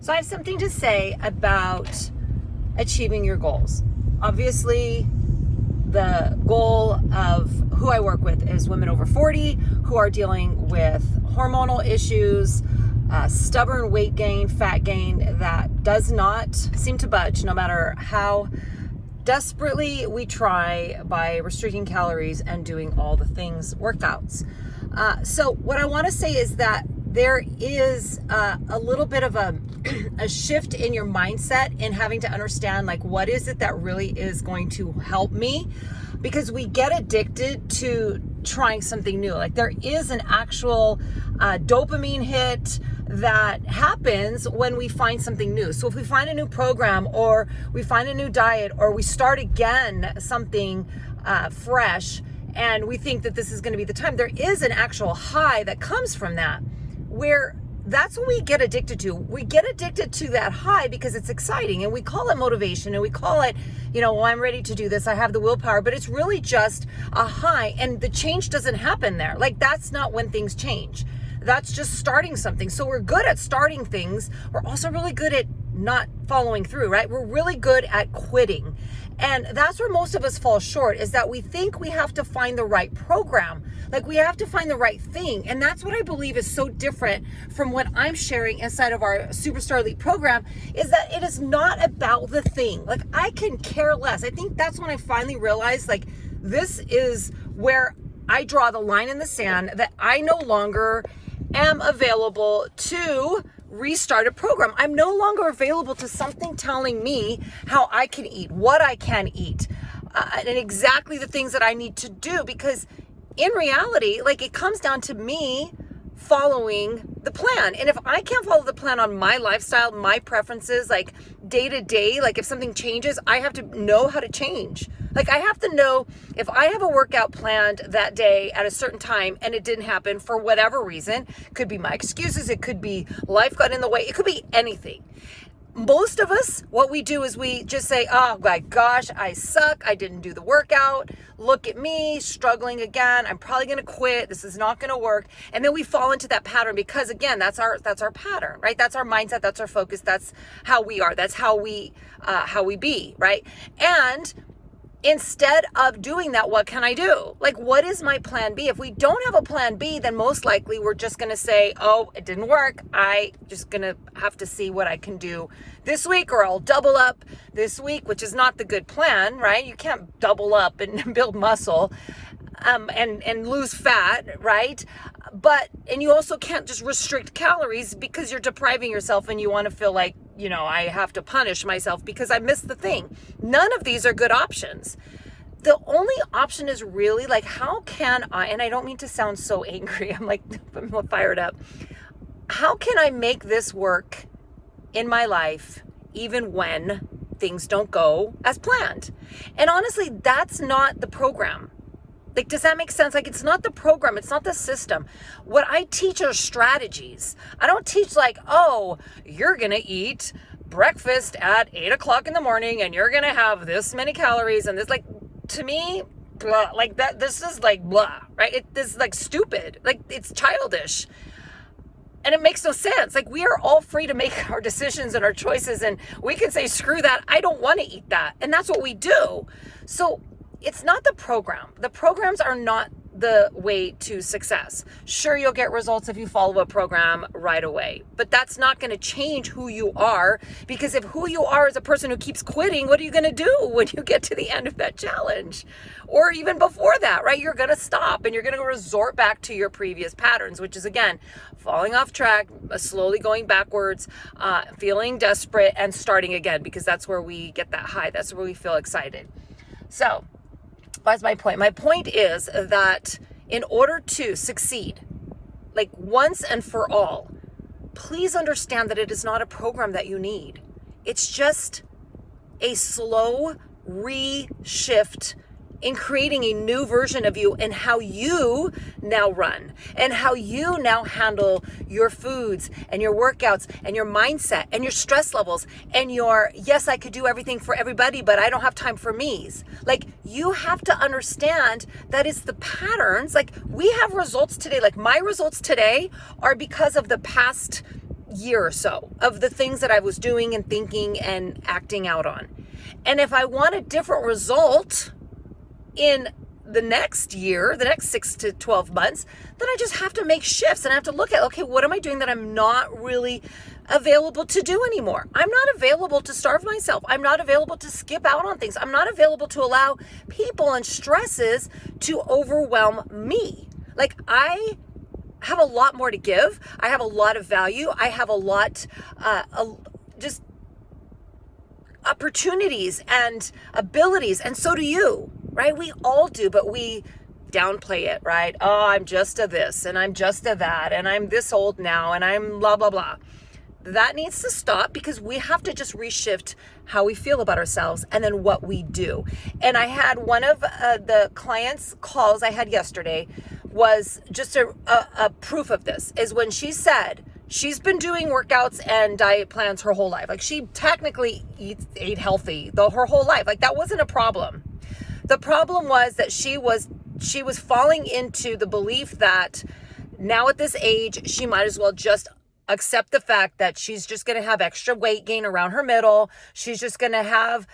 So I have something to say about achieving your goals. Obviously, the goal of who I work with is women over 40 who are dealing with hormonal issues, stubborn weight gain, fat gain that does not seem to budge no matter how desperately we try by restricting calories and doing all the things, workouts. So what I want to say is that there is a little bit of a shift in your mindset in having to understand, like, what is it that really is going to help me? Because we get addicted to trying something new. Like, there is an actual dopamine hit that happens when we find something new. So if we find a new program, or we find a new diet, or we start again something fresh, and we think that this is going to be the time, there is an actual high that comes from that, where that's what we get addicted to. We get addicted to that high because it's exciting, and we call it motivation, and we call it, well, I'm ready to do this. I have the willpower, but it's really just a high, and the change doesn't happen there. Like, that's not when things change. That's just starting something. So we're good at starting things. We're also really good at not following through, right? We're really good at quitting. And that's where most of us fall short, is that we think we have to find the right program. Like, we have to find the right thing. And that's what I believe is so different from what I'm sharing inside of our Superstar Elite program, is that it is not about the thing. Like, I can care less. I think that's when I finally realized, like, this is where I draw the line in the sand, that I no longer am available to restart a program. I'm no longer available to something telling me how I can eat, what I can eat, and exactly the things that I need to do. Because in reality, like, it comes down to me following the plan. And if I can't follow the plan on my lifestyle, my preferences, like day to day, like if something changes, I have to know how to change. Like, I have to know if I have a workout planned that day at a certain time and it didn't happen for whatever reason. Could be my excuses. It could be life got in the way. It could be anything. Most of us, what we do is we just say, oh my gosh, I suck. I didn't do the workout. Look at me struggling again. I'm probably going to quit. This is not going to work. And then we fall into that pattern because, again, that's our pattern, right? That's our mindset. That's our focus. That's how we are. That's how we be, right? And instead of doing that, what can I do? Like, what is my plan B? If we don't have a plan B, then most likely we're just going to say, oh, it didn't work. I just going to have to see what I can do this week, or I'll double up this week, which is not the good plan, right? You can't double up and build muscle and lose fat, right? And you also can't just restrict calories because you're depriving yourself and you want to feel like, I have to punish myself because I missed the thing. None of these are good options. The only option is really, like, how can I, and I don't mean to sound so angry, I'm fired up. How can I make this work in my life even when things don't go as planned? And honestly, that's not the program. Like, does that make sense? Like, it's not the program. It's not the system. What I teach are strategies. I don't teach like, oh, you're going to eat breakfast at 8:00 in the morning and you're going to have this many calories. And this, like, to me, blah, like that, this is like blah, right? This is like stupid. Like, it's childish. And it makes no sense. Like, we are all free to make our decisions and our choices. And we can say, screw that. I don't want to eat that. And that's what we do. So it's not the program. The programs are not the way to success. Sure, you'll get results if you follow a program right away, but that's not going to change who you are, because if who you are is a person who keeps quitting, what are you going to do when you get to the end of that challenge? Or even before that, right? You're going to stop and you're going to resort back to your previous patterns, which is, again, falling off track, slowly going backwards, feeling desperate, and starting again, because that's where we get that high. That's where we feel excited. So, that's my point. My point is that in order to succeed, like once and for all, please understand that it is not a program that you need. It's just a slow reshift in creating a new version of you and how you now run and how you now handle your foods and your workouts and your mindset and your stress levels and your, yes, I could do everything for everybody, but I don't have time for me's. Like, you have to understand that it's the patterns. Like, we have results today. Like, my results today are because of the past year or so of the things that I was doing and thinking and acting out on. And if I want a different result in the next year, the next 6 to 12 months, then I just have to make shifts and I have to look at, okay, what am I doing that I'm not really available to do anymore? I'm not available to starve myself. I'm not available to skip out on things. I'm not available to allow people and stresses to overwhelm me. Like, I have a lot more to give. I have a lot of value. I have a lot, just opportunities and abilities, and so do you, right? We all do, but we downplay it, right? Oh, I'm just a this and I'm just a that and I'm this old now and I'm blah, blah, blah. That needs to stop, because we have to just reshift how we feel about ourselves and then what we do. And I had one of the clients' calls I had yesterday was just a proof of this, is when she said she's been doing workouts and diet plans her whole life. Like, she technically ate healthy her whole life. Like, that wasn't a problem. The problem was that she was falling into the belief that now at this age, she might as well just accept the fact that she's just going to have extra weight gain around her middle. She's just going to have,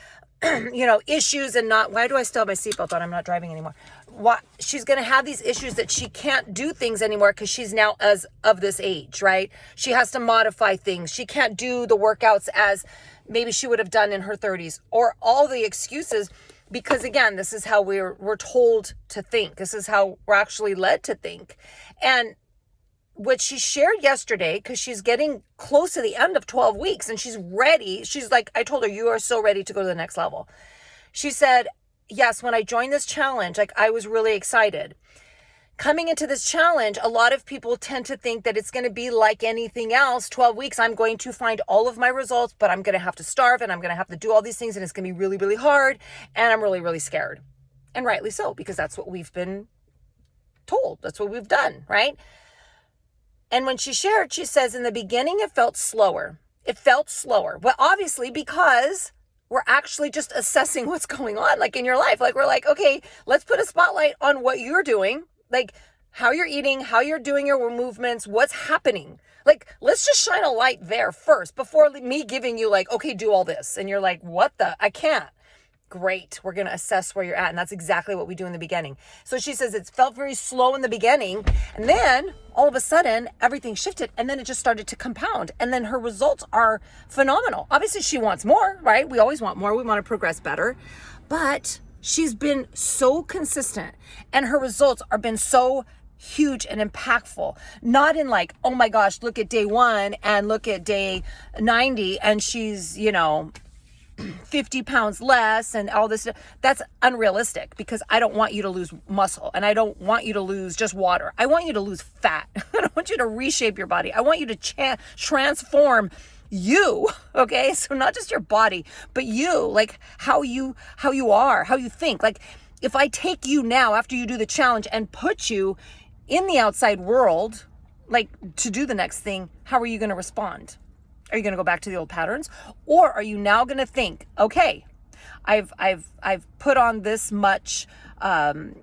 issues and not, why do I still have my seatbelt on? I'm not driving anymore. She's going to have these issues that she can't do things anymore because she's now as of this age, right? She has to modify things. She can't do the workouts as maybe she would have done in her 30s, or all the excuses, because again, this is how we're told to think. This is how we're actually led to think. And what she shared yesterday, because she's getting close to the end of 12 weeks and she's ready. She's like, I told her, you are so ready to go to the next level. She said, yes, when I joined this challenge, like, I was really excited. Coming into this challenge, a lot of people tend to think that it's going to be like anything else. 12 weeks, I'm going to find all of my results, but I'm going to have to starve and I'm going to have to do all these things and it's going to be really, really hard. And I'm really, really scared. And rightly so, because that's what we've been told. That's what we've done, right? And when she shared, she says, in the beginning, it felt slower. It felt slower. Well, obviously, because we're actually just assessing what's going on, like, in your life. Like, we're like, okay, let's put a spotlight on what you're doing, like how you're eating, how you're doing your movements, what's happening. Like, let's just shine a light there first before me giving you like, okay, do all this. And you're like, what I can't. Great. We're going to assess where you're at. And that's exactly what we do in the beginning. So she says it felt very slow in the beginning. And then all of a sudden, everything shifted. And then it just started to compound. And then her results are phenomenal. Obviously, she wants more, right? We always want more. We want to progress better. But she's been so consistent. And her results have been so huge and impactful. Not in like, oh my gosh, look at day 1 and look at day 90. And she's, 50 pounds less and all this stuff. That's unrealistic, because I don't want you to lose muscle and I don't want you to lose just water. I want you to lose fat. I don't want you to reshape your body. I want you to transform you. Okay. So not just your body, but you, like how you are, how you think. Like, if I take you now after you do the challenge and put you in the outside world, like to do the next thing, how are you going to respond? Are you going to go back to the old patterns? Or are you now going to think, okay, I've put on this much, the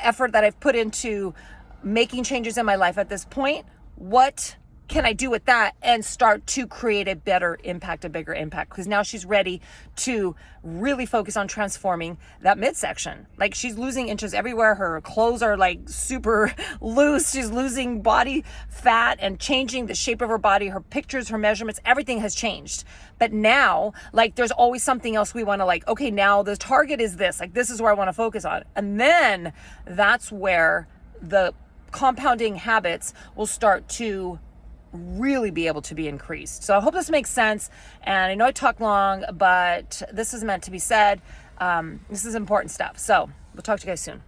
effort that I've put into making changes in my life at this point, what can I do with that and start to create a better impact, a bigger impact? Because now she's ready to really focus on transforming that midsection. Like, she's losing inches everywhere. Her clothes are like super loose. She's losing body fat and changing the shape of her body, her pictures, her measurements, everything has changed. But now, like, there's always something else we want to, like, okay, now the target is this, like, this is where I want to focus on. And then that's where the compounding habits will start to really be able to be increased. So I hope this makes sense. And I know I talk long, but this is meant to be said. This is important stuff. So we'll talk to you guys soon.